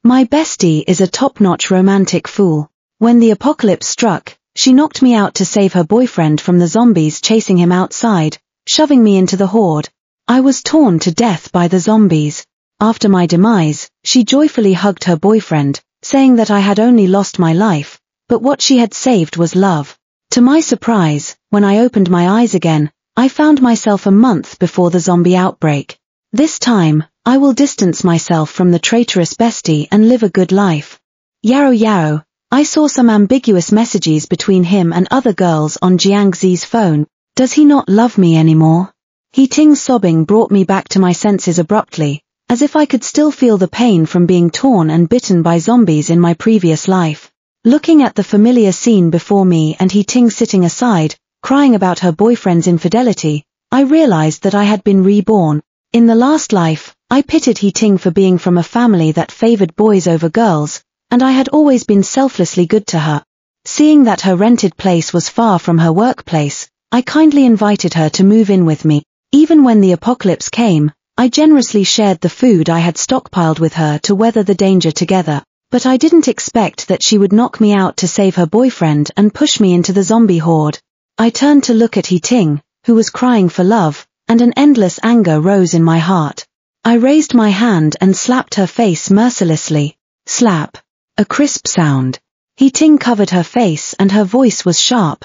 My bestie is a top-notch romantic fool. When the apocalypse struck, she knocked me out to save her boyfriend from the zombies chasing him outside, shoving me into the horde. I was torn to death by the zombies. After my demise, she joyfully hugged her boyfriend, saying that I had only lost my life, but what she had saved was love. To my surprise, when I opened my eyes again, I found myself a month before the zombie outbreak. This time, I will distance myself from the treacherous bestie and live a good life. Yaro. I saw some ambiguous messages between him and other girls on Jiangxi's phone. Does he not love me anymore? Ting's sobbing brought me back to my senses abruptly, as if I could still feel the pain from being torn and bitten by zombies in my previous life. Looking at the familiar scene before me and Ting sitting aside, crying about her boyfriend's infidelity, I realized that I had been reborn. In the last life, I pitied Ting for being from a family that favored boys over girls, and I had always been selflessly good to her. Seeing that her rented place was far from her workplace, I kindly invited her to move in with me. Even when the apocalypse came, I generously shared the food I had stockpiled with her to weather the danger together, but I didn't expect that she would knock me out to save her boyfriend and push me into the zombie horde. I turned to look at Ting, who was crying for love, and an endless anger rose in my heart. I raised my hand and slapped her face mercilessly. Slap. A crisp sound. Ting covered her face and her voice was sharp.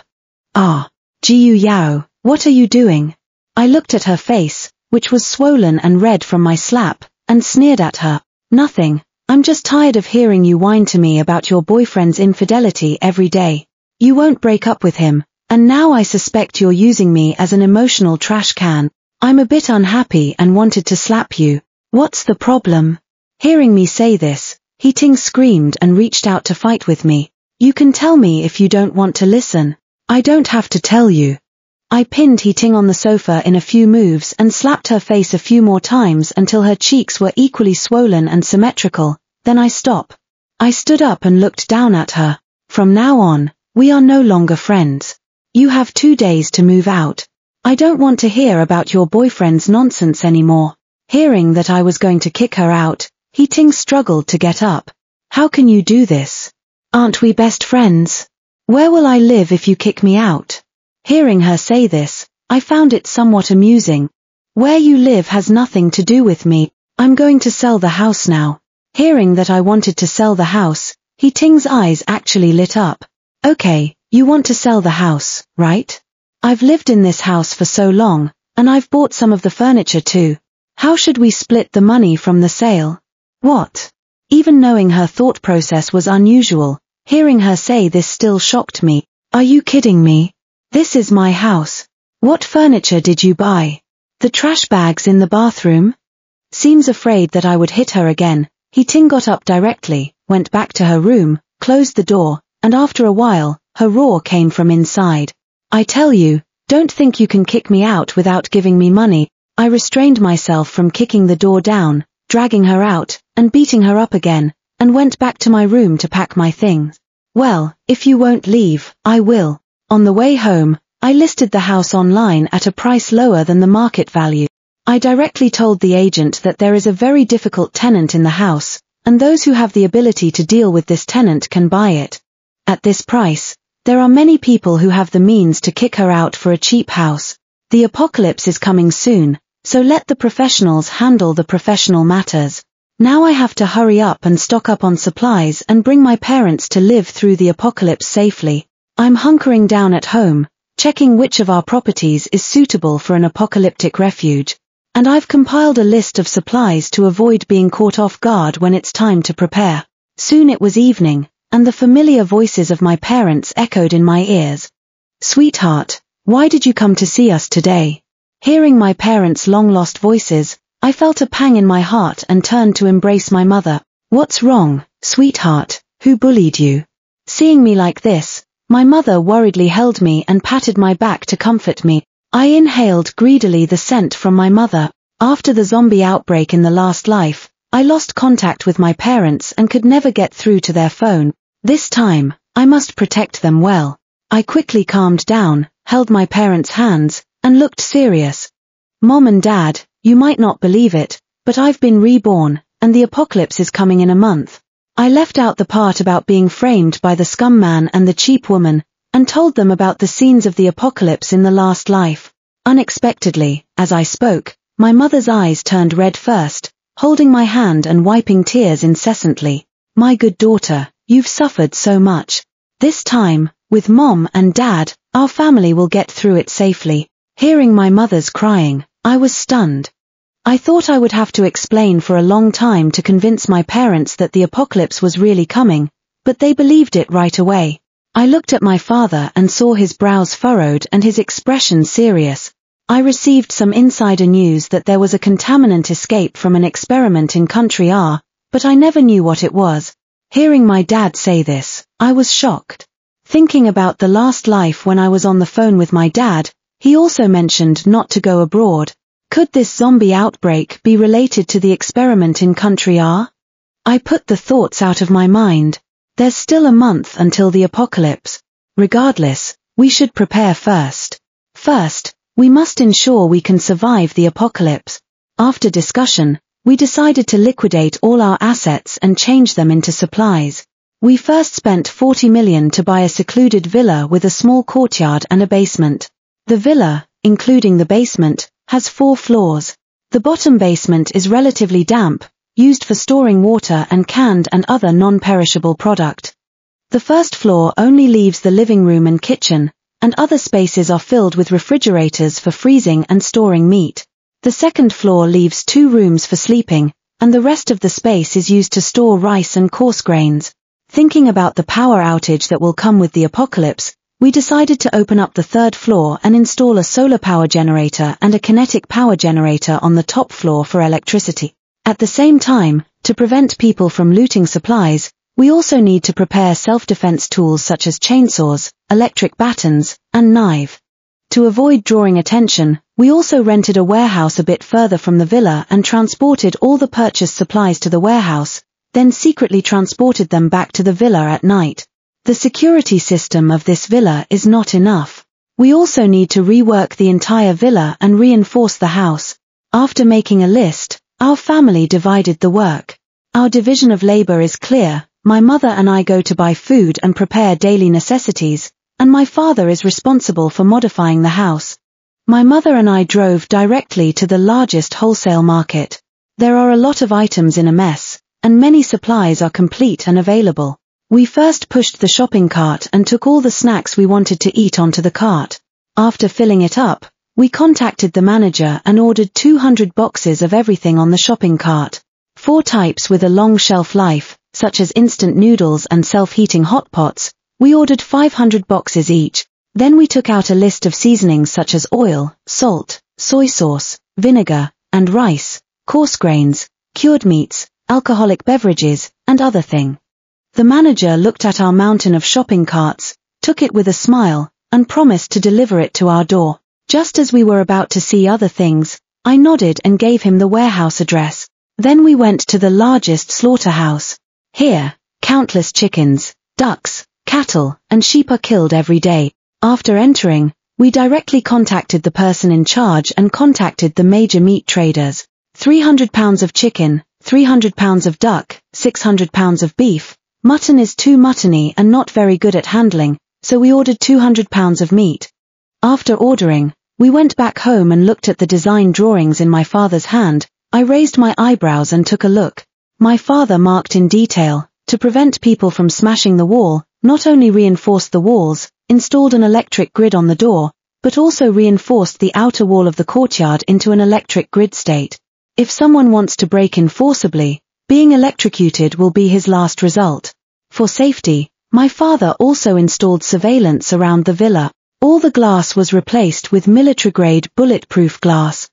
Ah. Jiu Yao, what are you doing? I looked at her face, which was swollen and red from my slap, and sneered at her. Nothing, I'm just tired of hearing you whine to me about your boyfriend's infidelity every day. You won't break up with him, and now I suspect you're using me as an emotional trash can. I'm a bit unhappy and wanted to slap you. What's the problem? Hearing me say this, Ting screamed and reached out to fight with me. You can tell me if you don't want to listen. I don't have to tell you. I pinned Ting on the sofa in a few moves and slapped her face a few more times until her cheeks were equally swollen and symmetrical. Then I stopped. I stood up and looked down at her. From now on, we are no longer friends. You have 2 days to move out. I don't want to hear about your boyfriend's nonsense anymore. Hearing that I was going to kick her out, Ting struggled to get up. How can you do this? Aren't we best friends? Where will I live if you kick me out? Hearing her say this, I found it somewhat amusing. Where you live has nothing to do with me. I'm going to sell the house now. Hearing that I wanted to sell the house, Ting's eyes actually lit up. Okay, you want to sell the house, right? I've lived in this house for so long, and I've bought some of the furniture too. How should we split the money from the sale? What? Even knowing her thought process was unusual, hearing her say this still shocked me. Are you kidding me? This is my house. What furniture did you buy? The trash bags in the bathroom? Seems afraid that I would hit her again, Ting got up directly, went back to her room, closed the door, and after a while, her roar came from inside. I tell you, don't think you can kick me out without giving me money. I restrained myself from kicking the door down, dragging her out, and beating her up again, and went back to my room to pack my things. Well, if you won't leave, I will. On the way home, I listed the house online at a price lower than the market value. I directly told the agent that there is a very difficult tenant in the house, and those who have the ability to deal with this tenant can buy it. At this price, there are many people who have the means to kick her out for a cheap house. The apocalypse is coming soon, so let the professionals handle the professional matters. Now I have to hurry up and stock up on supplies and bring my parents to live through the apocalypse safely. I'm hunkering down at home, checking which of our properties is suitable for an apocalyptic refuge. And I've compiled a list of supplies to avoid being caught off guard when it's time to prepare. Soon it was evening, and the familiar voices of my parents echoed in my ears. Sweetheart, why did you come to see us today? Hearing my parents' long-lost voices, I felt a pang in my heart and turned to embrace my mother. What's wrong, sweetheart? Who bullied you? Seeing me like this, my mother worriedly held me and patted my back to comfort me. I inhaled greedily the scent from my mother. After the zombie outbreak in the last life, I lost contact with my parents and could never get through to their phone. This time, I must protect them well. I quickly calmed down, held my parents' hands, and looked serious. Mom and Dad, you might not believe it, but I've been reborn, and the apocalypse is coming in a month. I left out the part about being framed by the scum man and the cheap woman, and told them about the scenes of the apocalypse in the last life. Unexpectedly, as I spoke, my mother's eyes turned red first, holding my hand and wiping tears incessantly. My good daughter, you've suffered so much. This time, with Mom and Dad, our family will get through it safely. Hearing my mother's crying, I was stunned. I thought I would have to explain for a long time to convince my parents that the apocalypse was really coming, but they believed it right away. I looked at my father and saw his brows furrowed and his expression serious. I received some insider news that there was a contaminant escape from an experiment in Country R, but I never knew what it was. Hearing my dad say this, I was shocked. Thinking about the last life when I was on the phone with my dad, he also mentioned not to go abroad. Could this zombie outbreak be related to the experiment in Country R? I put the thoughts out of my mind. There's still a month until the apocalypse. Regardless, we should prepare first. First, we must ensure we can survive the apocalypse. After discussion, we decided to liquidate all our assets and change them into supplies. We first spent 40 million to buy a secluded villa with a small courtyard and a basement. The villa, including the basement, has 4 floors. The bottom basement is relatively damp, used for storing water and canned and other non-perishable product. The first floor only leaves the living room and kitchen, and other spaces are filled with refrigerators for freezing and storing meat. The second floor leaves 2 rooms for sleeping, and the rest of the space is used to store rice and coarse grains. Thinking about the power outage that will come with the apocalypse, we decided to open up the 3rd floor and install a solar power generator and a kinetic power generator on the top floor for electricity. At the same time, to prevent people from looting supplies, we also need to prepare self-defense tools such as chainsaws, electric batons, and knife. To avoid drawing attention, we also rented a warehouse a bit further from the villa and transported all the purchased supplies to the warehouse, then secretly transported them back to the villa at night. The security system of this villa is not enough. We also need to rework the entire villa and reinforce the house. After making a list, our family divided the work. Our division of labor is clear. My mother and I go to buy food and prepare daily necessities, and my father is responsible for modifying the house. My mother and I drove directly to the largest wholesale market. There are a lot of items in a mess, and many supplies are complete and available. We first pushed the shopping cart and took all the snacks we wanted to eat onto the cart. After filling it up, we contacted the manager and ordered 200 boxes of everything on the shopping cart. 4 types with a long shelf life, such as instant noodles and self-heating hot pots. We ordered 500 boxes each. Then we took out a list of seasonings such as oil, salt, soy sauce, vinegar, and rice, coarse grains, cured meats, alcoholic beverages, and other thing. The manager looked at our mountain of shopping carts, took it with a smile, and promised to deliver it to our door. Just as we were about to see other things, I nodded and gave him the warehouse address. Then we went to the largest slaughterhouse. Here, countless chickens, ducks, cattle, and sheep are killed every day. After entering, we directly contacted the person in charge and contacted the major meat traders. 300 pounds of chicken, 300 pounds of duck, 600 pounds of beef. Mutton is too muttony and not very good at handling, so we ordered 200 pounds of meat. After ordering, we went back home and looked at the design drawings in my father's hand. I raised my eyebrows and took a look. My father marked in detail, to prevent people from smashing the wall, not only reinforced the walls, installed an electric grid on the door, but also reinforced the outer wall of the courtyard into an electric grid state. If someone wants to break in forcibly, being electrocuted will be his last result. For safety, my father also installed surveillance around the villa. All the glass was replaced with military-grade bulletproof glass.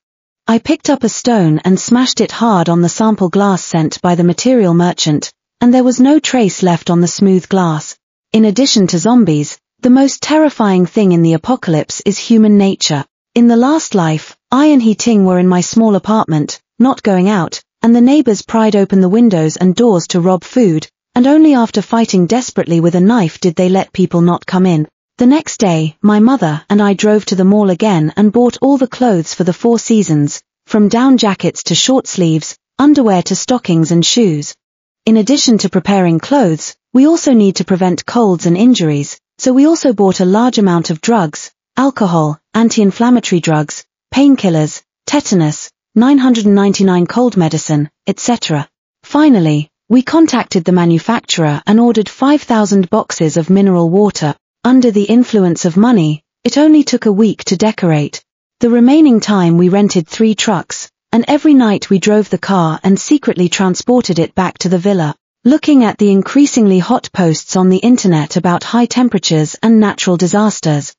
I picked up a stone and smashed it hard on the sample glass sent by the material merchant, and there was no trace left on the smooth glass. In addition to zombies, the most terrifying thing in the apocalypse is human nature. In the last life, I and He Ting were in my small apartment, not going out, and the neighbors pried open the windows and doors to rob food, and only after fighting desperately with a knife did they let people not come in. The next day, my mother and I drove to the mall again and bought all the clothes for the 4 seasons, from down jackets to short sleeves, underwear to stockings and shoes. In addition to preparing clothes, we also need to prevent colds and injuries, so we also bought a large amount of drugs, alcohol, anti-inflammatory drugs, painkillers, tetanus, 999 cold medicine, etc. Finally, we contacted the manufacturer and ordered 5,000 boxes of mineral water. Under the influence of money, it only took a week to decorate. The remaining time we rented 3 trucks, and every night we drove the car and secretly transported it back to the villa. Looking at the increasingly hot posts on the internet about high temperatures and natural disasters,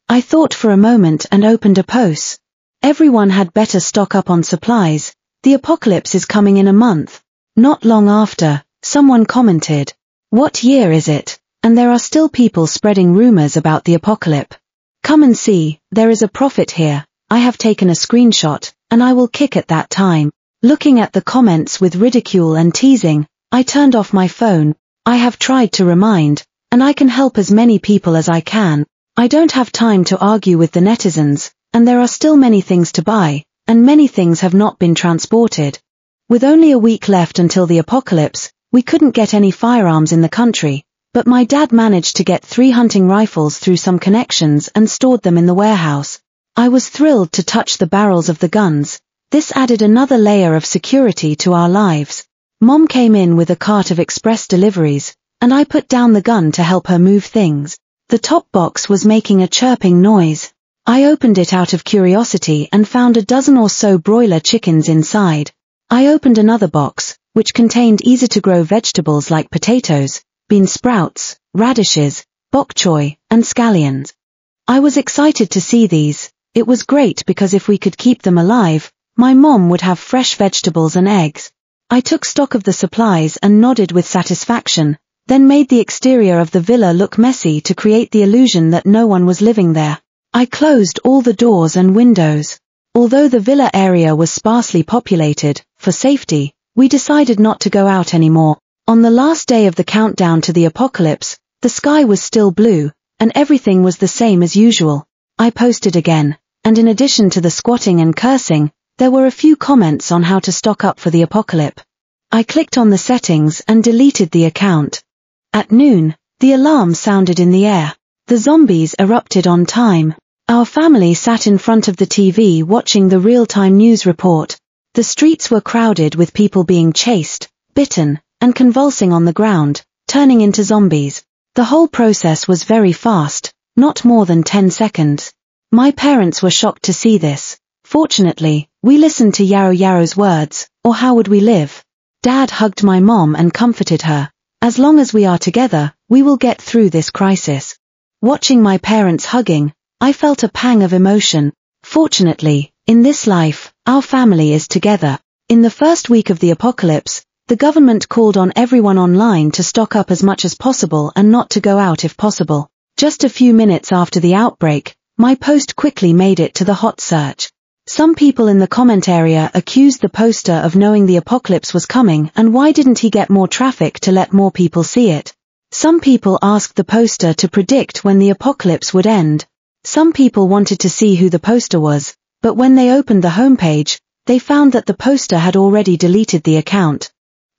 I thought for a moment and opened a post. Everyone had better stock up on supplies. The apocalypse is coming in a month. Not long after, someone commented, "What year is it? And there are still people spreading rumors about the apocalypse. Come and see, there is a prophet here." I have taken a screenshot, and I will kick at that time. Looking at the comments with ridicule and teasing, I turned off my phone. I have tried to remind, and I can help as many people as I can. I don't have time to argue with the netizens, and there are still many things to buy, and many things have not been transported. With only a week left until the apocalypse, we couldn't get any firearms in the country, but my dad managed to get 3 hunting rifles through some connections and stored them in the warehouse. I was thrilled to touch the barrels of the guns. This added another layer of security to our lives. Mom came in with a cart of express deliveries, and I put down the gun to help her move things. The top box was making a chirping noise. I opened it out of curiosity and found a dozen or so broiler chickens inside. I opened another box, which contained easy-to-grow vegetables like potatoes, bean sprouts, radishes, bok choy, and scallions. I was excited to see these. It was great because if we could keep them alive, my mom would have fresh vegetables and eggs. I took stock of the supplies and nodded with satisfaction, then made the exterior of the villa look messy to create the illusion that no one was living there. I closed all the doors and windows. Although the villa area was sparsely populated, for safety, we decided not to go out anymore. On the last day of the countdown to the apocalypse, the sky was still blue, and everything was the same as usual. I posted again, and in addition to the squatting and cursing, there were a few comments on how to stock up for the apocalypse. I clicked on the settings and deleted the account. At noon, the alarm sounded in the air. The zombies erupted on time. Our family sat in front of the TV watching the real-time news report. The streets were crowded with people being chased, bitten, and convulsing on the ground, turning into zombies. The whole process was very fast, not more than 10 seconds. My parents were shocked to see this. Fortunately, we listened to Yarrow Yarrow's words, or how would we live? Dad hugged my mom and comforted her. As long as we are together, we will get through this crisis. Watching my parents hugging, I felt a pang of emotion. Fortunately, in this life, our family is together. In the first week of the apocalypse, the government called on everyone online to stock up as much as possible and not to go out if possible. Just a few minutes after the outbreak, my post quickly made it to the hot search. Some people in the comment area accused the poster of knowing the apocalypse was coming and why didn't he get more traffic to let more people see it. Some people asked the poster to predict when the apocalypse would end. Some people wanted to see who the poster was, but when they opened the homepage, they found that the poster had already deleted the account.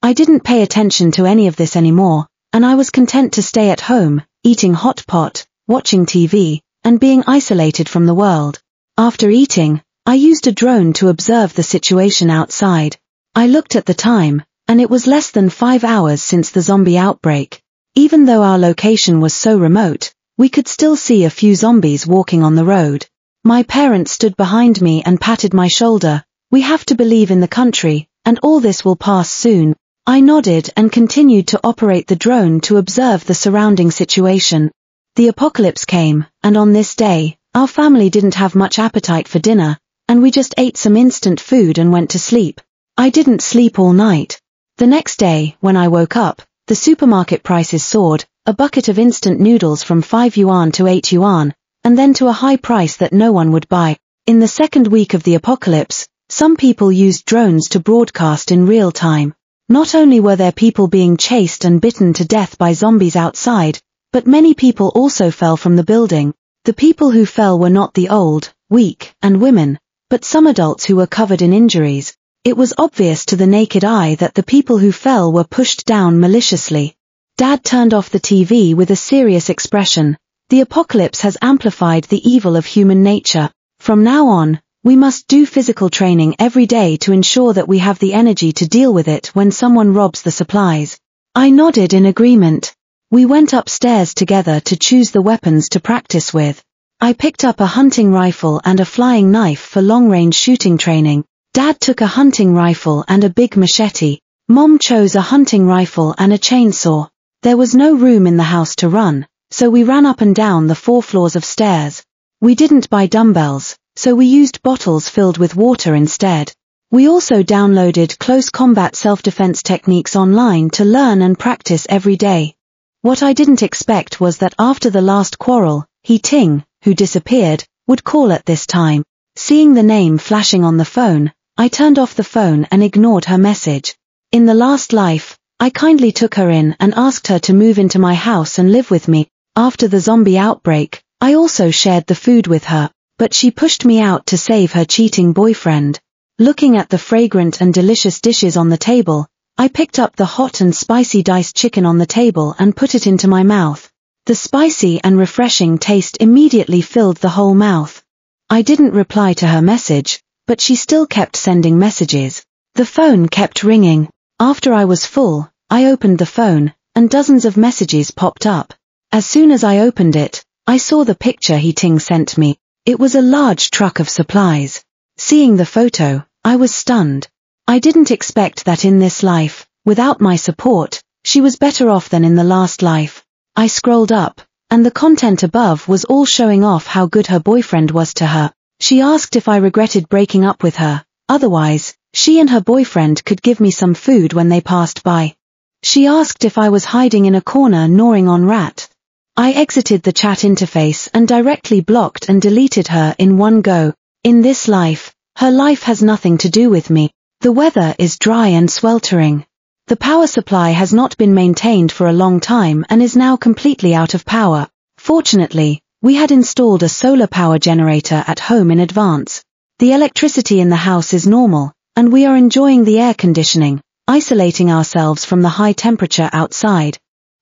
I didn't pay attention to any of this anymore, and I was content to stay at home, eating hot pot, watching TV, and being isolated from the world. After eating, I used a drone to observe the situation outside. I looked at the time, and it was less than 5 hours since the zombie outbreak. Even though our location was so remote, we could still see a few zombies walking on the road. My parents stood behind me and patted my shoulder. We have to believe in the country, and all this will pass soon. I nodded and continued to operate the drone to observe the surrounding situation. The apocalypse came, and on this day, our family didn't have much appetite for dinner, and we just ate some instant food and went to sleep. I didn't sleep all night. The next day, when I woke up, the supermarket prices soared, a bucket of instant noodles from 5 yuan to 8 yuan, and then to a high price that no one would buy. In the second week of the apocalypse, some people used drones to broadcast in real time. Not only were there people being chased and bitten to death by zombies outside, but many people also fell from the building. The people who fell were not the old, weak, and women, but some adults who were covered in injuries. It was obvious to the naked eye that the people who fell were pushed down maliciously. Dad turned off the TV with a serious expression. The apocalypse has amplified the evil of human nature. From now on, we must do physical training every day to ensure that we have the energy to deal with it when someone robs the supplies. I nodded in agreement. We went upstairs together to choose the weapons to practice with. I picked up a hunting rifle and a flying knife for long-range shooting training. Dad took a hunting rifle and a big machete. Mom chose a hunting rifle and a chainsaw. There was no room in the house to run, so we ran up and down the 4 floors of stairs. We didn't buy dumbbells, so we used bottles filled with water instead. We also downloaded close combat self-defense techniques online to learn and practice every day. What I didn't expect was that after the last quarrel, Ting, who disappeared, would call at this time. Seeing the name flashing on the phone, I turned off the phone and ignored her message. In the last life, I kindly took her in and asked her to move into my house and live with me. After the zombie outbreak, I also shared the food with her, but she pushed me out to save her cheating boyfriend. Looking at the fragrant and delicious dishes on the table, I picked up the hot and spicy diced chicken on the table and put it into my mouth. The spicy and refreshing taste immediately filled the whole mouth. I didn't reply to her message, but she still kept sending messages. The phone kept ringing. After I was full, I opened the phone, and dozens of messages popped up. As soon as I opened it, I saw the picture Ting sent me. It was a large truck of supplies. Seeing the photo, I was stunned. I didn't expect that in this life, without my support, she was better off than in the last life. I scrolled up, and the content above was all showing off how good her boyfriend was to her. She asked if I regretted breaking up with her, otherwise, she and her boyfriend could give me some food when they passed by. She asked if I was hiding in a corner gnawing on rat. I exited the chat interface and directly blocked and deleted her in one go. In this life, her life has nothing to do with me. The weather is dry and sweltering. The power supply has not been maintained for a long time and is now completely out of power. Fortunately, we had installed a solar power generator at home in advance. The electricity in the house is normal, and we are enjoying the air conditioning, isolating ourselves from the high temperature outside.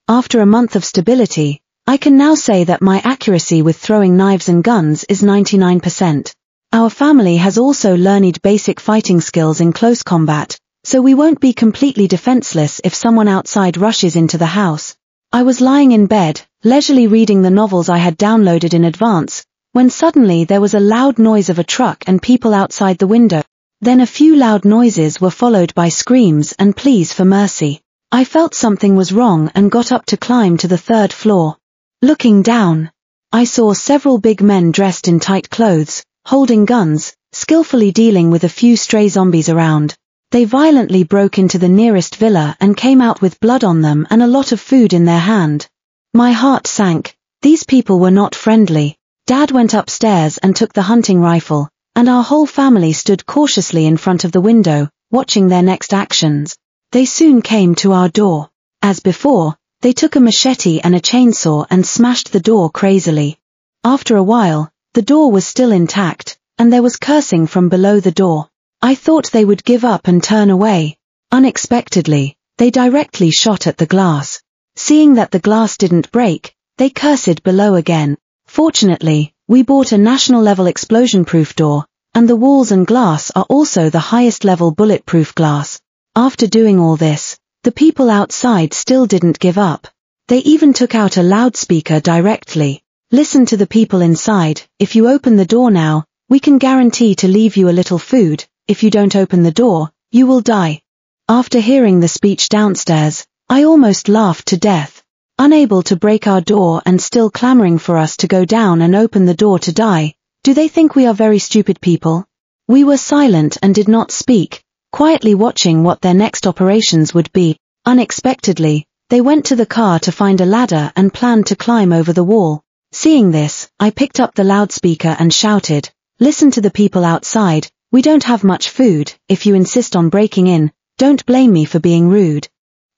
After a month of stability, I can now say that my accuracy with throwing knives and guns is 99%. Our family has also learned basic fighting skills in close combat, so we won't be completely defenseless if someone outside rushes into the house. I was lying in bed, leisurely reading the novels I had downloaded in advance, when suddenly there was a loud noise of a truck and people outside the window. Then a few loud noises were followed by screams and pleas for mercy. I felt something was wrong and got up to climb to the 3rd floor. Looking down, I saw several big men dressed in tight clothes, holding guns, skillfully dealing with a few stray zombies around. They violently broke into the nearest villa and came out with blood on them and a lot of food in their hand. My heart sank. These people were not friendly. Dad went upstairs and took the hunting rifle, and our whole family stood cautiously in front of the window, watching their next actions. They soon came to our door. As before, they took a machete and a chainsaw and smashed the door crazily. After a while, the door was still intact, and there was cursing from below the door. I thought they would give up and turn away. Unexpectedly, they directly shot at the glass. Seeing that the glass didn't break, they cursed below again. Fortunately, we bought a national-level explosion-proof door, and the walls and glass are also the highest-level bulletproof glass. After doing all this, the people outside still didn't give up. They even took out a loudspeaker directly. Listen to the people inside. If you open the door now, we can guarantee to leave you a little food. If you don't open the door, you will die. After hearing the speech downstairs, I almost laughed to death. Unable to break our door and still clamoring for us to go down and open the door to die. Do they think we are very stupid people? We were silent and did not speak, quietly watching what their next operations would be. Unexpectedly, they went to the car to find a ladder and planned to climb over the wall. Seeing this, I picked up the loudspeaker and shouted, "Listen to the people outside, we don't have much food. If you insist on breaking in, don't blame me for being rude.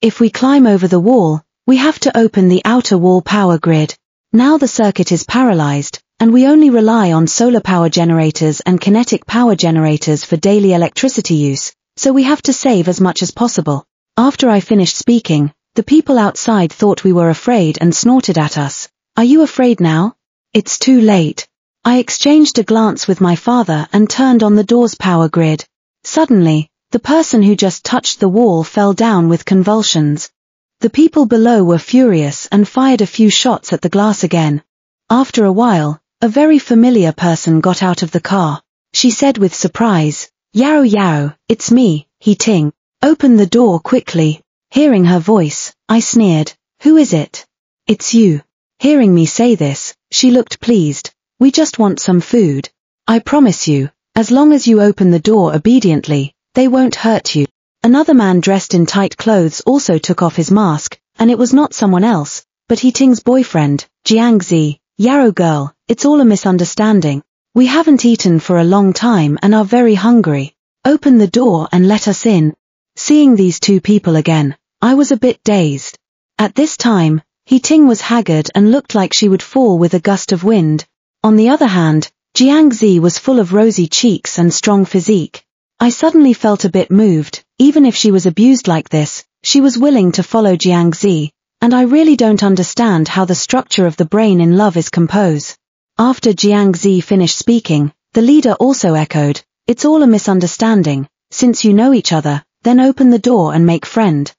If we climb over the wall, we have to open the outer wall power grid. Now the circuit is paralyzed, and we only rely on solar power generators and kinetic power generators for daily electricity use, so we have to save as much as possible. After I finished speaking, the people outside thought we were afraid and snorted at us. Are you afraid now? It's too late. I exchanged a glance with my father and turned on the door's power grid. Suddenly, the person who just touched the wall fell down with convulsions. The people below were furious and fired a few shots at the glass again. After a while, a very familiar person got out of the car. She said with surprise, "Yao Yao, it's me, He Ting. Open the door quickly." Hearing her voice, I sneered, "Who is it?" "It's you." Hearing me say this, she looked pleased. "We just want some food. I promise you, as long as you open the door obediently, they won't hurt you." Another man dressed in tight clothes also took off his mask, and it was not someone else, but He Ting's boyfriend, Jiangzi. "Yarrow girl, it's all a misunderstanding. We haven't eaten for a long time and are very hungry. Open the door and let us in." Seeing these two people again, I was a bit dazed. At this time, He Ting was haggard and looked like she would fall with a gust of wind. On the other hand, Jiangzi was full of rosy cheeks and strong physique. I suddenly felt a bit moved. Even if she was abused like this, she was willing to follow Jiangzi, and I really don't understand how the structure of the brain in love is composed. After Jiangzi finished speaking, the leader also echoed, "It's all a misunderstanding. Since you know each other, then open the door and make friend."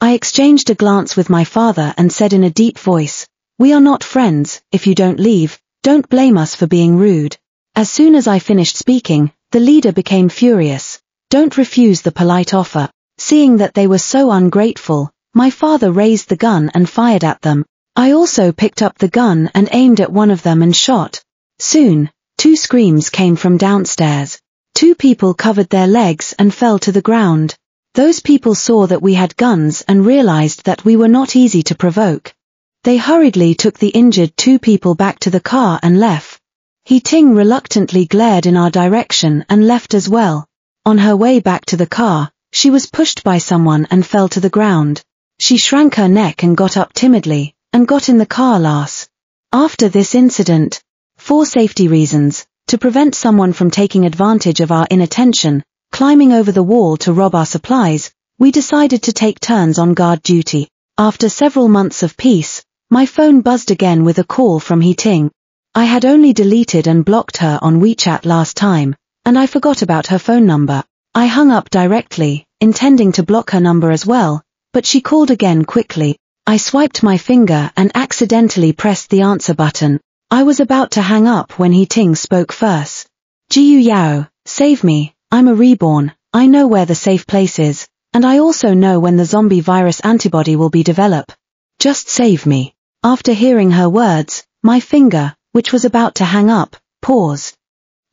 I exchanged a glance with my father and said in a deep voice, "We are not friends. If you don't leave, don't blame us for being rude." As soon as I finished speaking, the leader became furious. "Don't refuse the polite offer." Seeing that they were so ungrateful, my father raised the gun and fired at them. I also picked up the gun and aimed at one of them and shot. Soon, two screams came from downstairs. Two people covered their legs and fell to the ground. Those people saw that we had guns and realized that we were not easy to provoke. They hurriedly took the injured two people back to the car and left. He Ting reluctantly glared in our direction and left as well. On her way back to the car, she was pushed by someone and fell to the ground. She shrank her neck and got up timidly, and got in the car last. After this incident, for safety reasons, to prevent someone from taking advantage of our inattention, climbing over the wall to rob our supplies, we decided to take turns on guard duty. After several months of peace, my phone buzzed again with a call from He Ting. I had only deleted and blocked her on WeChat last time, and I forgot about her phone number. I hung up directly, intending to block her number as well, but she called again quickly. I swiped my finger and accidentally pressed the answer button. I was about to hang up when He Ting spoke first. "Jiu Yao, save me, I'm a reborn, I know where the safe place is, and I also know when the zombie virus antibody will be developed. Just save me." After hearing her words, my finger, which was about to hang up, paused.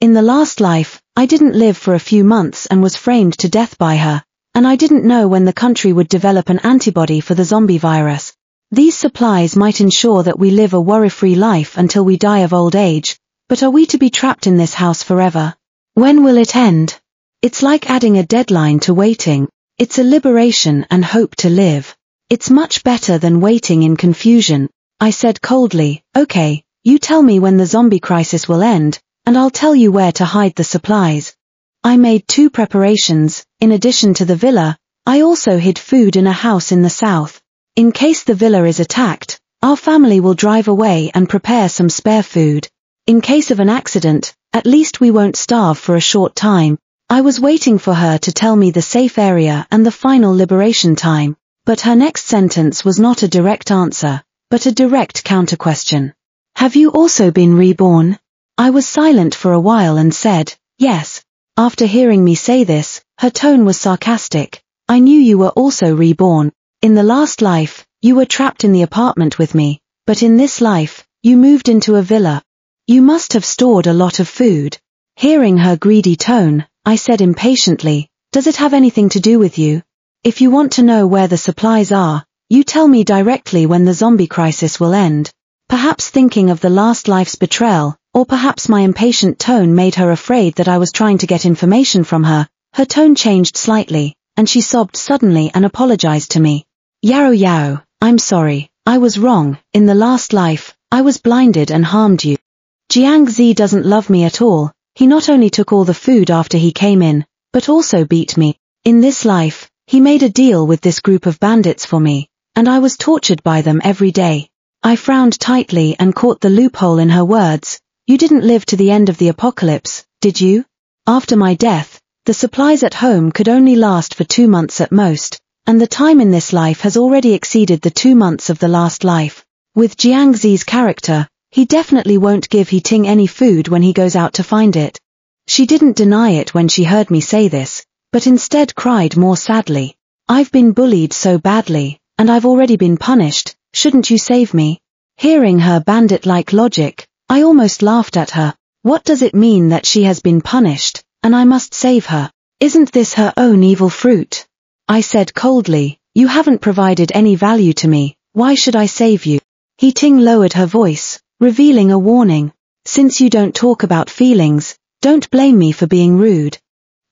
In the last life, I didn't live for a few months and was framed to death by her, and I didn't know when the country would develop an antibody for the zombie virus. These supplies might ensure that we live a worry-free life until we die of old age, but are we to be trapped in this house forever? When will it end? It's like adding a deadline to waiting. It's a liberation and hope to live. It's much better than waiting in confusion. I said coldly, "Okay, you tell me when the zombie crisis will end, and I'll tell you where to hide the supplies." I made two preparations. In addition to the villa, I also hid food in a house in the south. In case the villa is attacked, our family will drive away and prepare some spare food. In case of an accident, at least we won't starve for a short time. I was waiting for her to tell me the safe area and the final liberation time, but her next sentence was not a direct answer, but a direct counter-question. "Have you also been reborn?" I was silent for a while and said, "Yes." After hearing me say this, her tone was sarcastic. "I knew you were also reborn. In the last life, you were trapped in the apartment with me, but in this life, you moved into a villa. You must have stored a lot of food." Hearing her greedy tone, I said impatiently, "Does it have anything to do with you? If you want to know where the supplies are, you tell me directly when the zombie crisis will end." Perhaps thinking of the last life's betrayal, or perhaps my impatient tone made her afraid that I was trying to get information from her, her tone changed slightly, and she sobbed suddenly and apologized to me. "Yao Yao, I'm sorry, I was wrong. In the last life, I was blinded and harmed you. Jiangzi doesn't love me at all. He not only took all the food after he came in, but also beat me. In this life, he made a deal with this group of bandits for me, and I was tortured by them every day. I frowned tightly and caught the loophole in her words. You didn't live to the end of the apocalypse, did you? After my death, the supplies at home could only last for 2 months at most, and the time in this life has already exceeded the 2 months of the last life. With Jiangxi's character, he definitely won't give He Ting any food when he goes out to find it. She didn't deny it when she heard me say this, but instead cried more sadly. I've been bullied so badly, and I've already been punished, shouldn't you save me? Hearing her bandit-like logic, I almost laughed at her. What does it mean that she has been punished, and I must save her? Isn't this her own evil fruit? I said coldly, you haven't provided any value to me, why should I save you? He Ting lowered her voice, revealing a warning. Since you don't talk about feelings, don't blame me for being rude.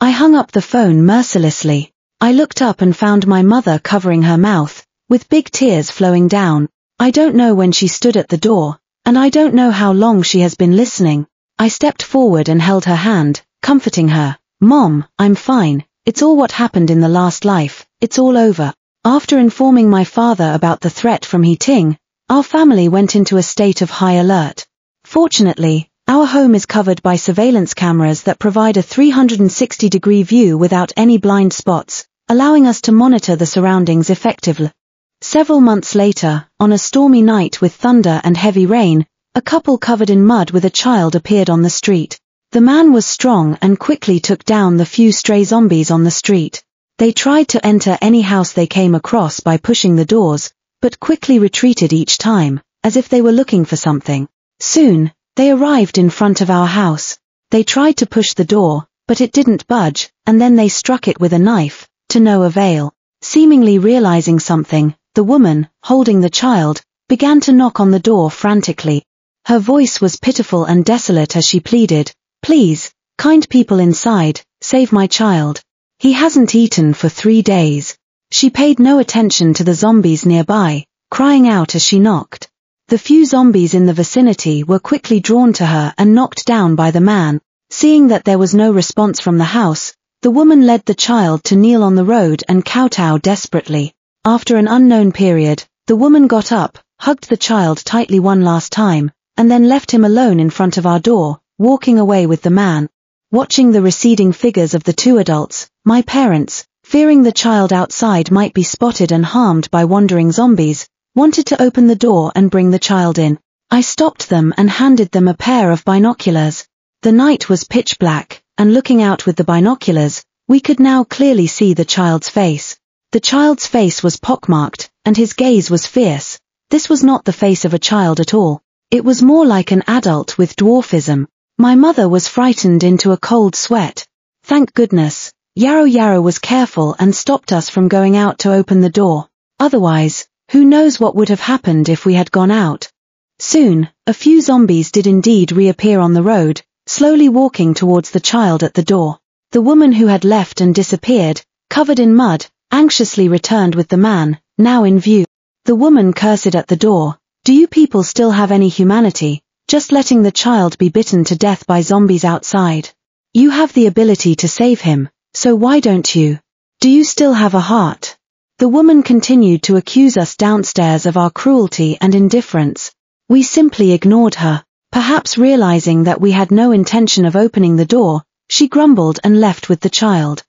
I hung up the phone mercilessly. I looked up and found my mother covering her mouth, with big tears flowing down. I don't know when she stood at the door, and I don't know how long she has been listening. I stepped forward and held her hand, comforting her. Mom, I'm fine, it's all what happened in the last life, it's all over. After informing my father about the threat from He Ting, our family went into a state of high alert. Fortunately, our home is covered by surveillance cameras that provide a 360-degree view without any blind spots, allowing us to monitor the surroundings effectively. Several months later, on a stormy night with thunder and heavy rain, a couple covered in mud with a child appeared on the street. The man was strong and quickly took down the few stray zombies on the street. They tried to enter any house they came across by pushing the doors, but quickly retreated each time, as if they were looking for something. Soon, they arrived in front of our house. They tried to push the door, but it didn't budge, and then they struck it with a knife, to no avail. Seemingly realizing something, the woman, holding the child, began to knock on the door frantically. Her voice was pitiful and desolate as she pleaded, please, kind people inside, save my child. He hasn't eaten for 3 days. She paid no attention to the zombies nearby, crying out as she knocked. The few zombies in the vicinity were quickly drawn to her and knocked down by the man. Seeing that there was no response from the house, the woman led the child to kneel on the road and kowtow desperately. After an unknown period, the woman got up, hugged the child tightly one last time, and then left him alone in front of our door, walking away with the man. Watching the receding figures of the 2 adults, my parents, fearing the child outside might be spotted and harmed by wandering zombies, wanted to open the door and bring the child in. I stopped them and handed them a pair of binoculars. The night was pitch black, and looking out with the binoculars, we could now clearly see the child's face. The child's face was pockmarked, and his gaze was fierce. This was not the face of a child at all. It was more like an adult with dwarfism. My mother was frightened into a cold sweat. Thank goodness, Yarrow was careful and stopped us from going out to open the door. Otherwise, who knows what would have happened if we had gone out. Soon, a few zombies did indeed reappear on the road, slowly walking towards the child at the door. The woman who had left and disappeared, covered in mud, anxiously returned with the man, now in view. The woman cursed at the door. Do you people still have any humanity, just letting the child be bitten to death by zombies outside? You have the ability to save him, so why don't you? Do you still have a heart? The woman continued to accuse us downstairs of our cruelty and indifference. We simply ignored her. Perhaps realizing that we had no intention of opening the door, she grumbled and left with the child.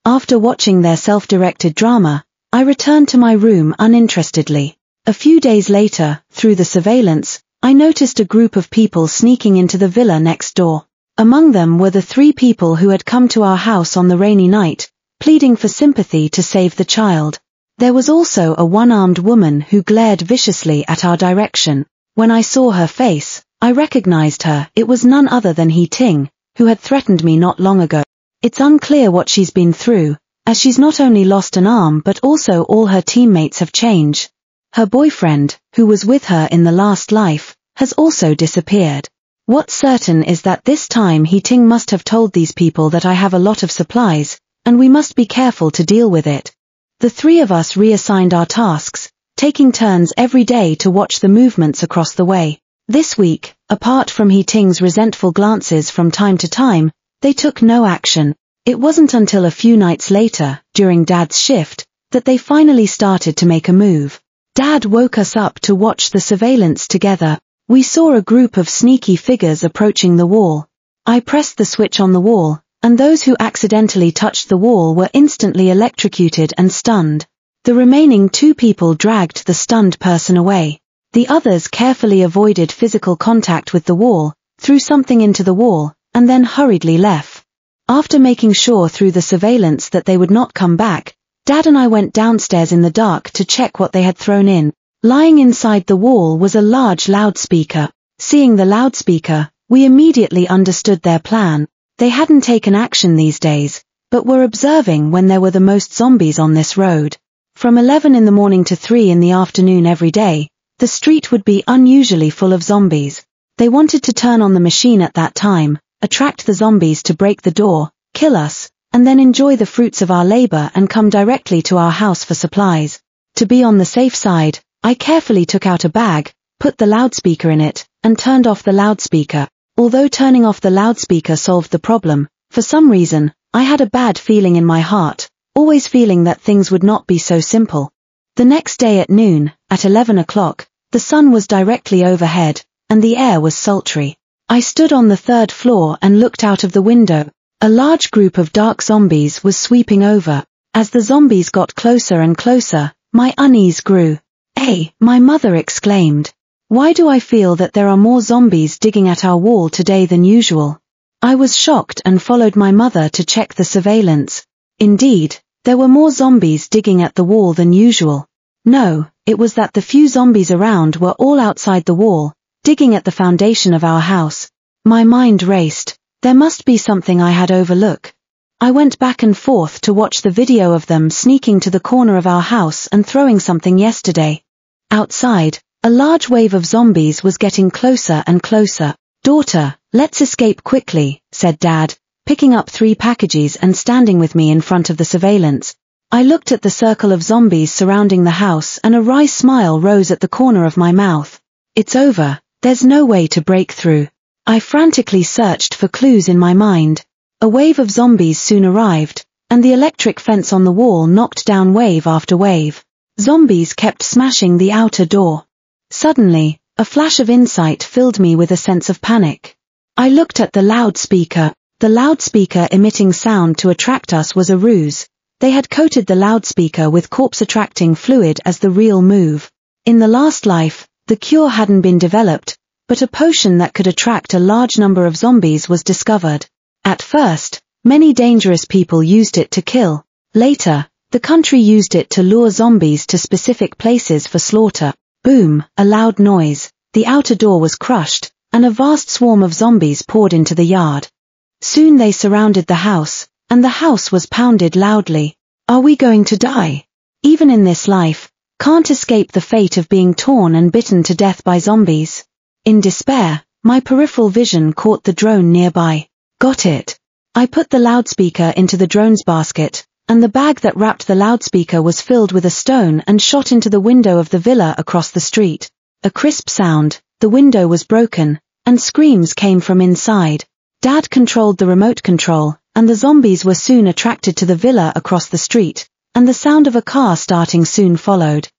After watching their self-directed drama, I returned to my room uninterestedly. A few days later, through the surveillance, I noticed a group of people sneaking into the villa next door. Among them were the 3 people who had come to our house on the rainy night, pleading for sympathy to save the child. There was also a one-armed woman who glared viciously at our direction. When I saw her face, I recognized her. It was none other than He Ting, who had threatened me not long ago. It's unclear what she's been through, as she's not only lost an arm but also all her teammates have changed. Her boyfriend, who was with her in the last life, has also disappeared. What's certain is that this time He Ting must have told these people that I have a lot of supplies, and we must be careful to deal with it. The 3 of us reassigned our tasks, taking turns every day to watch the movements across the way. This week, apart from He Ting's resentful glances from time to time, they took no action. It wasn't until a few nights later, during Dad's shift, that they finally started to make a move. Dad woke us up to watch the surveillance together. We saw a group of sneaky figures approaching the wall. I pressed the switch on the wall, and those who accidentally touched the wall were instantly electrocuted and stunned. The remaining 2 people dragged the stunned person away. The others carefully avoided physical contact with the wall, threw something into the wall, and then hurriedly left. After making sure through the surveillance that they would not come back, Dad and I went downstairs in the dark to check what they had thrown in. Lying inside the wall was a large loudspeaker. Seeing the loudspeaker, we immediately understood their plan. They hadn't taken action these days, but were observing when there were the most zombies on this road. From 11 in the morning to 3 in the afternoon every day, the street would be unusually full of zombies. They wanted to turn on the machine at that time, attract the zombies to break the door, kill us, and then enjoy the fruits of our labor and come directly to our house for supplies. To be on the safe side, I carefully took out a bag, put the loudspeaker in it, and turned off the loudspeaker. Although turning off the loudspeaker solved the problem, for some reason, I had a bad feeling in my heart, always feeling that things would not be so simple. The next day at noon, at 11 o'clock, the sun was directly overhead, and the air was sultry. I stood on the 3rd floor and looked out of the window. A large group of dark zombies was sweeping over. As the zombies got closer and closer, my unease grew. "Hey," my mother exclaimed. "Why do I feel that there are more zombies digging at our wall today than usual?" I was shocked and followed my mother to check the surveillance. Indeed, there were more zombies digging at the wall than usual. No, it was that the few zombies around were all outside the wall, digging at the foundation of our house. My mind raced. There must be something I had overlooked. I went back and forth to watch the video of them sneaking to the corner of our house and throwing something yesterday. Outside, a large wave of zombies was getting closer and closer. "Daughter, let's escape quickly," said Dad, picking up 3 packages and standing with me in front of the surveillance. I looked at the circle of zombies surrounding the house and a wry smile rose at the corner of my mouth. It's over, there's no way to break through. I frantically searched for clues in my mind. A wave of zombies soon arrived, and the electric fence on the wall knocked down wave after wave. Zombies kept smashing the outer door. Suddenly, a flash of insight filled me with a sense of panic. I looked at the loudspeaker. The loudspeaker emitting sound to attract us was a ruse. They had coated the loudspeaker with corpse-attracting fluid as the real move. In the last life, the cure hadn't been developed, but a potion that could attract a large number of zombies was discovered. At first, many dangerous people used it to kill. Later, the country used it to lure zombies to specific places for slaughter. Boom, a loud noise, the outer door was crushed, and a vast swarm of zombies poured into the yard. Soon they surrounded the house, and the house was pounded loudly. Are we going to die? Even in this life, can't escape the fate of being torn and bitten to death by zombies. In despair, my peripheral vision caught the drone nearby. Got it. I put the loudspeaker into the drone's basket, and the bag that wrapped the loudspeaker was filled with a stone and shot into the window of the villa across the street. A crisp sound, the window was broken, and screams came from inside. Dad controlled the remote control, and the zombies were soon attracted to the villa across the street, and the sound of a car starting soon followed.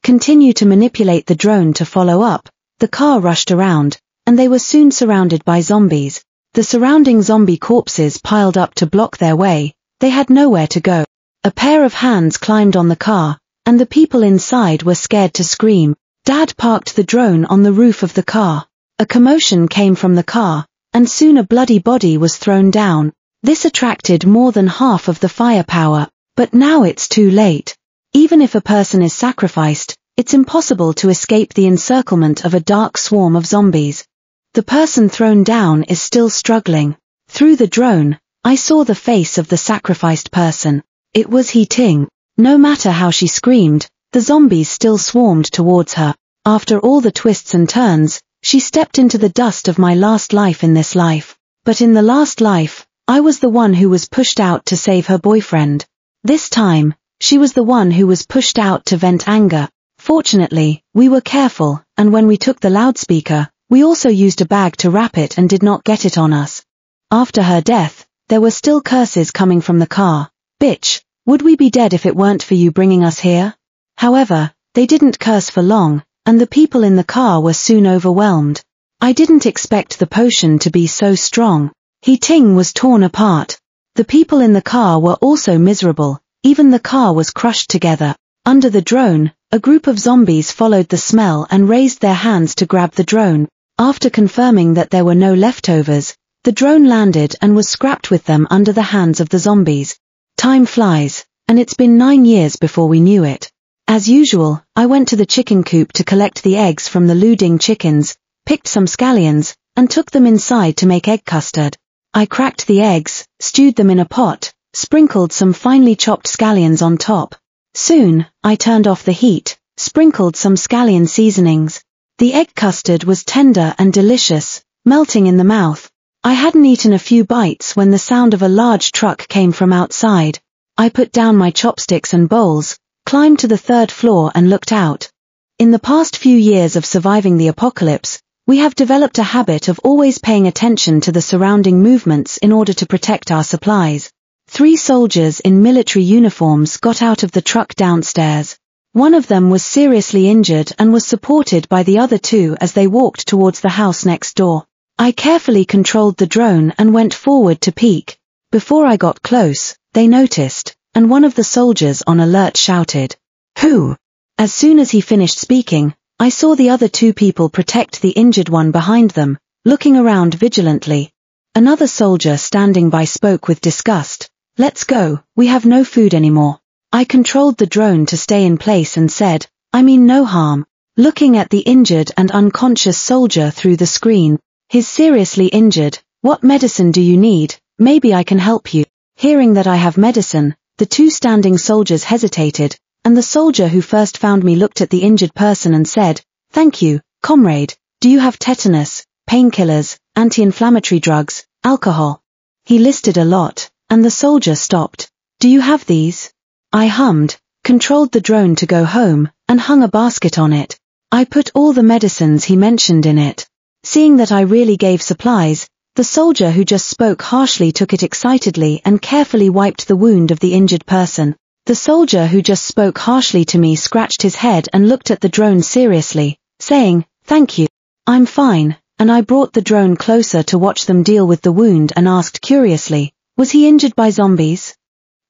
Continue to manipulate the drone to follow up. The car rushed around, and they were soon surrounded by zombies. The surrounding zombie corpses piled up to block their way. They had nowhere to go. A pair of hands climbed on the car, and the people inside were scared to scream. Dad parked the drone on the roof of the car. A commotion came from the car, and soon a bloody body was thrown down. This attracted more than half of the firepower, but now it's too late. Even if a person is sacrificed, it's impossible to escape the encirclement of a dark swarm of zombies. The person thrown down is still struggling. Through the drone, I saw the face of the sacrificed person. It was Ting. No matter how she screamed, the zombies still swarmed towards her. After all the twists and turns, she stepped into the dust of my last life in this life. But in the last life, I was the one who was pushed out to save her boyfriend. This time, she was the one who was pushed out to vent anger. Fortunately, we were careful, and when we took the loudspeaker, we also used a bag to wrap it and did not get it on us. After her death, there were still curses coming from the car. Bitch, would we be dead if it weren't for you bringing us here? However, they didn't curse for long, and the people in the car were soon overwhelmed. I didn't expect the potion to be so strong. Ting was torn apart. The people in the car were also miserable, even the car was crushed together. Under the drone, a group of zombies followed the smell and raised their hands to grab the drone. After confirming that there were no leftovers, the drone landed and was scrapped with them under the hands of the zombies. Time flies, and it's been 9 years before we knew it. As usual, I went to the chicken coop to collect the eggs from the looting chickens, picked some scallions, and took them inside to make egg custard. I cracked the eggs, stewed them in a pot, sprinkled some finely chopped scallions on top. Soon, I turned off the heat, sprinkled some scallion seasonings. The egg custard was tender and delicious, melting in the mouth. I hadn't eaten a few bites when the sound of a large truck came from outside. I put down my chopsticks and bowls, climbed to the 3rd floor and looked out. In the past few years of surviving the apocalypse, we have developed a habit of always paying attention to the surrounding movements in order to protect our supplies. 3 soldiers in military uniforms got out of the truck downstairs. One of them was seriously injured and was supported by the other 2 as they walked towards the house next door. I carefully controlled the drone and went forward to peek. Before I got close, they noticed, and one of the soldiers on alert shouted, "Who?" As soon as he finished speaking, I saw the other 2 people protect the injured one behind them, looking around vigilantly. Another soldier standing by spoke with disgust, "Let's go, we have no food anymore." I controlled the drone to stay in place and said, "I mean no harm." Looking at the injured and unconscious soldier through the screen, "He's seriously injured, what medicine do you need? Maybe I can help you." Hearing that I have medicine, the 2 standing soldiers hesitated, and the soldier who first found me looked at the injured person and said, "Thank you, comrade, do you have tetanus, painkillers, anti-inflammatory drugs, alcohol?" He listed a lot, and the soldier stopped. "Do you have these?" I hummed, controlled the drone to go home, and hung a basket on it. I put all the medicines he mentioned in it. Seeing that I really gave supplies, the soldier who just spoke harshly took it excitedly and carefully wiped the wound of the injured person. The soldier who just spoke harshly to me scratched his head and looked at the drone seriously, saying, "Thank you. I'm fine," and I brought the drone closer to watch them deal with the wound and asked curiously, "Was he injured by zombies?"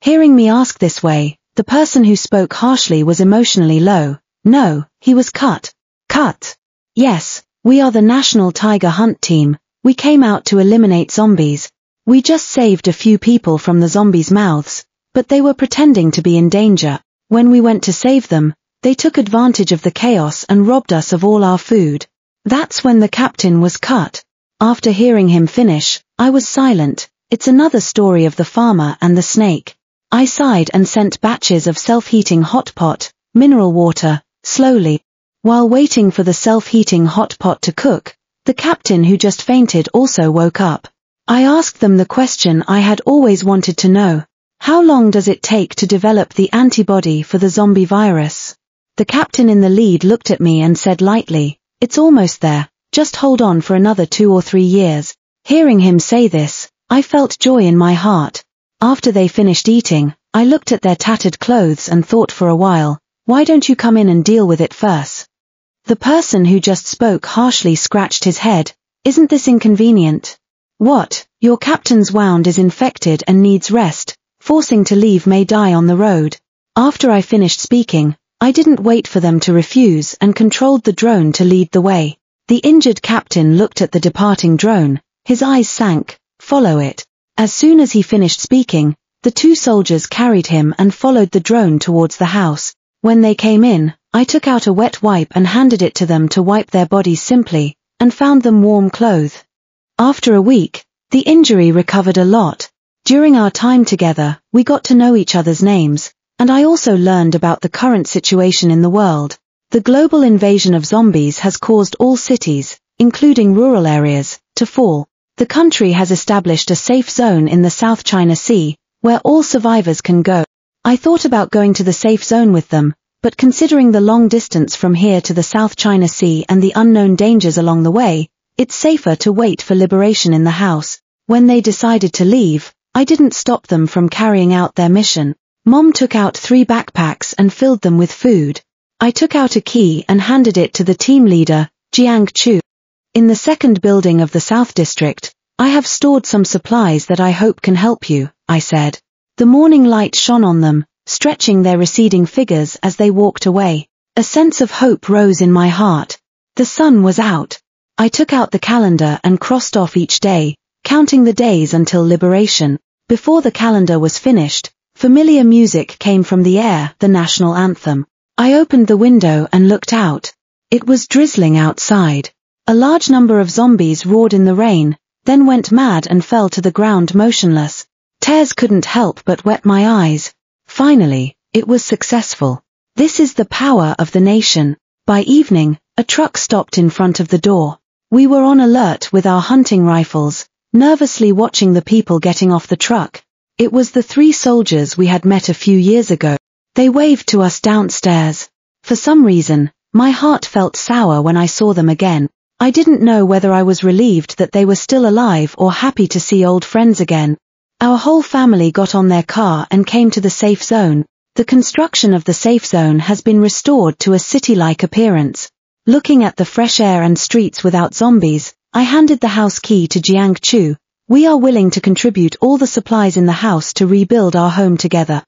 Hearing me ask this way, the person who spoke harshly was emotionally low. "No, he was cut." "Cut?" "Yes. We are the National Tiger Hunt Team. We came out to eliminate zombies. We just saved a few people from the zombies' mouths, but they were pretending to be in danger. When we went to save them, they took advantage of the chaos and robbed us of all our food. That's when the captain was cut." After hearing him finish, I was silent. It's another story of the farmer and the snake. I sighed and sent batches of self-heating hot pot, mineral water, slowly. While waiting for the self-heating hot pot to cook, the captain who just fainted also woke up. I asked them the question I had always wanted to know. How long does it take to develop the antibody for the zombie virus? The captain in the lead looked at me and said lightly, "It's almost there, just hold on for another 2 or 3 years. Hearing him say this, I felt joy in my heart. After they finished eating, I looked at their tattered clothes and thought for a while, why don't you come in and deal with it first? The person who just spoke harshly scratched his head. "Isn't this inconvenient?" "What? Your captain's wound is infected and needs rest. Forcing to leave may die on the road." After I finished speaking, I didn't wait for them to refuse and controlled the drone to lead the way. The injured captain looked at the departing drone, his eyes sank. "Follow it." As soon as he finished speaking, the 2 soldiers carried him and followed the drone towards the house. When they came in, I took out a wet wipe and handed it to them to wipe their bodies simply, and found them warm clothes. After a week, the injury recovered a lot. During our time together, we got to know each other's names, and I also learned about the current situation in the world. The global invasion of zombies has caused all cities, including rural areas, to fall. The country has established a safe zone in the South China Sea, where all survivors can go. I thought about going to the safe zone with them, but considering the long distance from here to the South China Sea and the unknown dangers along the way, it's safer to wait for liberation in the house. When they decided to leave, I didn't stop them from carrying out their mission. Mom took out 3 backpacks and filled them with food. I took out a key and handed it to the team leader, Jiang Chu. In the second building of the South District, I have stored some supplies that I hope can help you, I said. The morning light shone on them, stretching their receding figures as they walked away. A sense of hope rose in my heart. The sun was out. I took out the calendar and crossed off each day, counting the days until liberation. Before the calendar was finished, familiar music came from the air, the national anthem. I opened the window and looked out. It was drizzling outside. A large number of zombies roared in the rain, then went mad and fell to the ground motionless. Tears couldn't help but wet my eyes. Finally, it was successful. This is the power of the nation. By evening, a truck stopped in front of the door. We were on alert with our hunting rifles, nervously watching the people getting off the truck. It was the 3 soldiers we had met a few years ago. They waved to us downstairs. For some reason, my heart felt sour when I saw them again. I didn't know whether I was relieved that they were still alive or happy to see old friends again. Our whole family got on their car and came to the safe zone. The construction of the safe zone has been restored to a city-like appearance. Looking at the fresh air and streets without zombies, I handed the house key to Jiang Chu. We are willing to contribute all the supplies in the house to rebuild our home together.